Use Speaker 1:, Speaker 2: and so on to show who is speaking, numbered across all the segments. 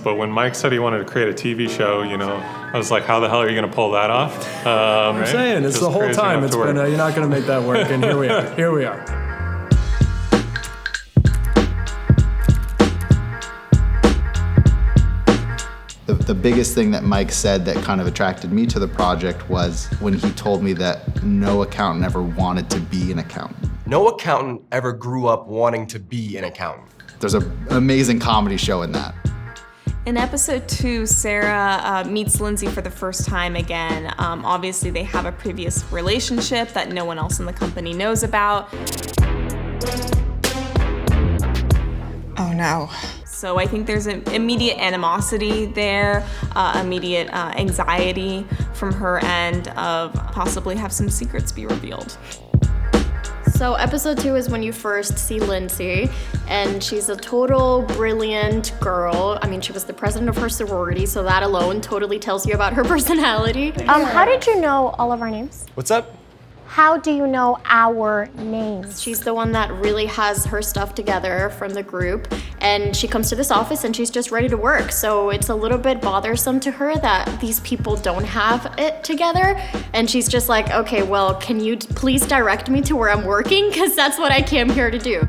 Speaker 1: But when Mike said he wanted to create a TV show, you know, I was like, how the hell are you going to pull that off?
Speaker 2: I'm saying, it's
Speaker 1: Just
Speaker 2: the whole
Speaker 1: crazy
Speaker 2: time.
Speaker 1: enough
Speaker 2: It's
Speaker 1: to
Speaker 2: been,
Speaker 1: work.
Speaker 2: you're not going to make that work, and here we are. Here we are.
Speaker 3: The biggest thing that Mike said that kind of attracted me to the project was when he told me that no accountant ever wanted to be an accountant.
Speaker 4: No accountant ever grew up wanting to be an accountant.
Speaker 3: There's an amazing comedy show in that.
Speaker 5: In episode 2, Sarah meets Lindsey for the first time again. Obviously, they have a previous relationship that no one else in the company knows about.
Speaker 6: Oh no.
Speaker 5: So I think there's an immediate animosity there, immediate anxiety from her end of possibly have some secrets be revealed.
Speaker 7: So episode 2 is when you first see Lindsey, and she's a total brilliant girl. I mean, she was the president of her sorority, so that alone totally tells you about her personality.
Speaker 8: How did you know all of our names?
Speaker 4: What's up?
Speaker 8: How do you know our names?
Speaker 7: She's the one that really has her stuff together from the group, and she comes to this office and she's just ready to work. So it's a little bit bothersome to her that these people don't have it together, and she's just like, okay, well, can you please direct me to where I'm working? Because that's what I came here to do.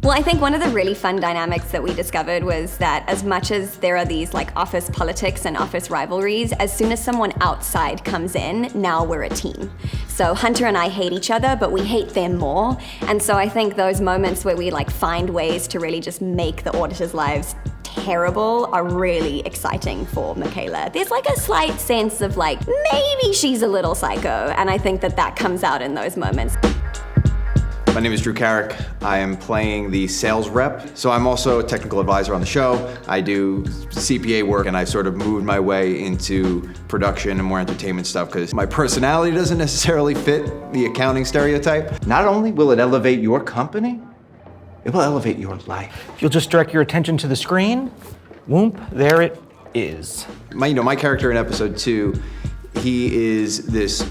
Speaker 9: Well, I think one of the really fun dynamics that we discovered was that as much as there are these like office politics and office rivalries, as soon as someone outside comes in, now we're a team. So Hunter and I hate each other, but we hate them more. And so I think those moments where we like find ways to really just make the auditors' lives terrible are really exciting for Michaela. There's like a slight sense of like, maybe she's a little psycho. And I think that that comes out in those moments.
Speaker 10: My name is Drew Carrick. I am playing the sales rep. So I'm also a technical advisor on the show. I do CPA work, and I've sort of moved my way into production and more entertainment stuff because my personality doesn't necessarily fit the accounting stereotype.
Speaker 11: Not only will it elevate your company, it will elevate your life.
Speaker 12: If you'll just direct your attention to the screen, whoop, there it is.
Speaker 10: My character in episode 2, he is this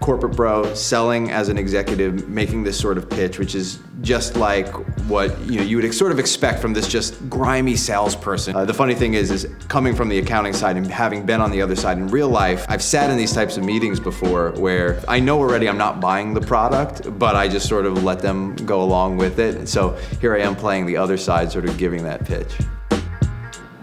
Speaker 10: corporate bro selling as an executive, making this sort of pitch, which is just like what you would sort of expect from this just grimy salesperson. The funny thing is coming from the accounting side and having been on the other side in real life, I've sat in these types of meetings before where I know already I'm not buying the product, but I just sort of let them go along with it. So here I am playing the other side, sort of giving that pitch.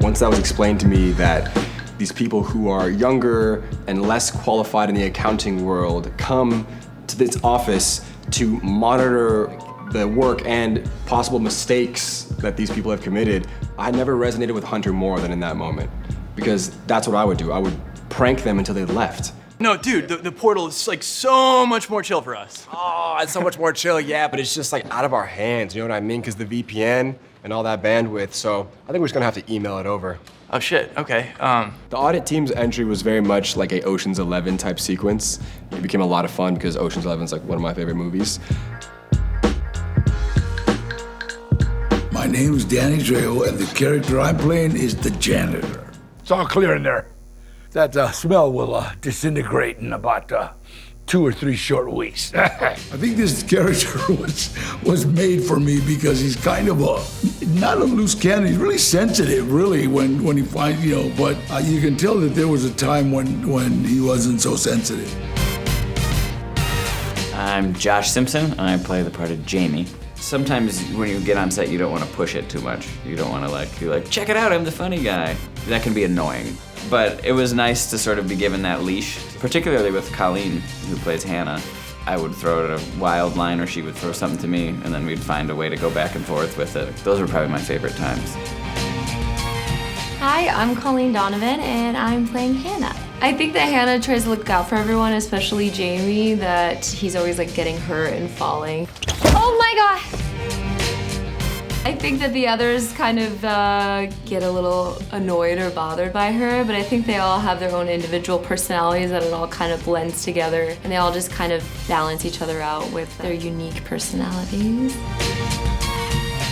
Speaker 4: Once that was explained to me that these people who are younger and less qualified in the accounting world come to this office to monitor the work and possible mistakes that these people have committed, I never resonated with Hunter more than in that moment. Because that's what I would do. I would prank them until they left.
Speaker 13: No, dude, the portal is like so much more chill for us.
Speaker 4: Oh, it's so much more chill, yeah, but it's just like out of our hands, you know what I mean? Because the VPN and all that bandwidth, so I think we're just gonna have to email it over.
Speaker 13: Oh shit, okay.
Speaker 4: The audit team's entry was very much like a Ocean's 11 type sequence. It became a lot of fun because Ocean's 11 is like one of my favorite movies.
Speaker 14: My name's Danny Trejo, and the character I'm playing is the janitor.
Speaker 15: It's all clear in there. That smell will disintegrate in about 2 or 3 short weeks.
Speaker 14: I think this character was made for me because he's kind of not a loose cannon. He's really sensitive, really, when he finds, but you can tell that there was a time when he wasn't so sensitive.
Speaker 16: I'm Josh Simpson, and I play the part of Jamie. Sometimes when you get on set, you don't want to push it too much. You don't want to be like, check it out, I'm the funny guy. That can be annoying. But it was nice to sort of be given that leash, particularly with Colleen, who plays Hannah. I would throw it a wild line or she would throw something to me, and then we'd find a way to go back and forth with it. Those were probably my favorite times.
Speaker 17: Hi, I'm Colleen Donovan, and I'm playing Hannah. I think that Hannah tries to look out for everyone, especially Jamie, that he's always getting hurt and falling. Oh my god! I think that the others kind of get a little annoyed or bothered by her, but I think they all have their own individual personalities that it all kind of blends together, and they all just kind of balance each other out with their unique personalities.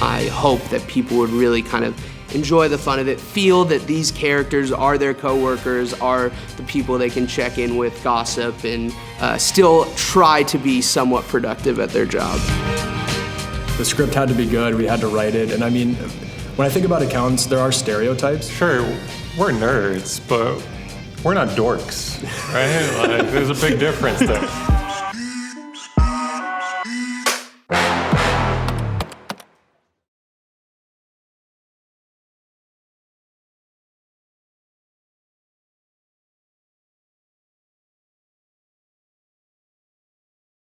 Speaker 18: I hope that people would really kind of enjoy the fun of it, feel that these characters are their coworkers, are the people they can check in with, gossip, and still try to be somewhat productive at their job.
Speaker 2: The script had to be good, we had to write it, and I mean, When I think about accountants, there are stereotypes.
Speaker 1: Sure, we're nerds, but we're not dorks, right? Like, there's a big difference there.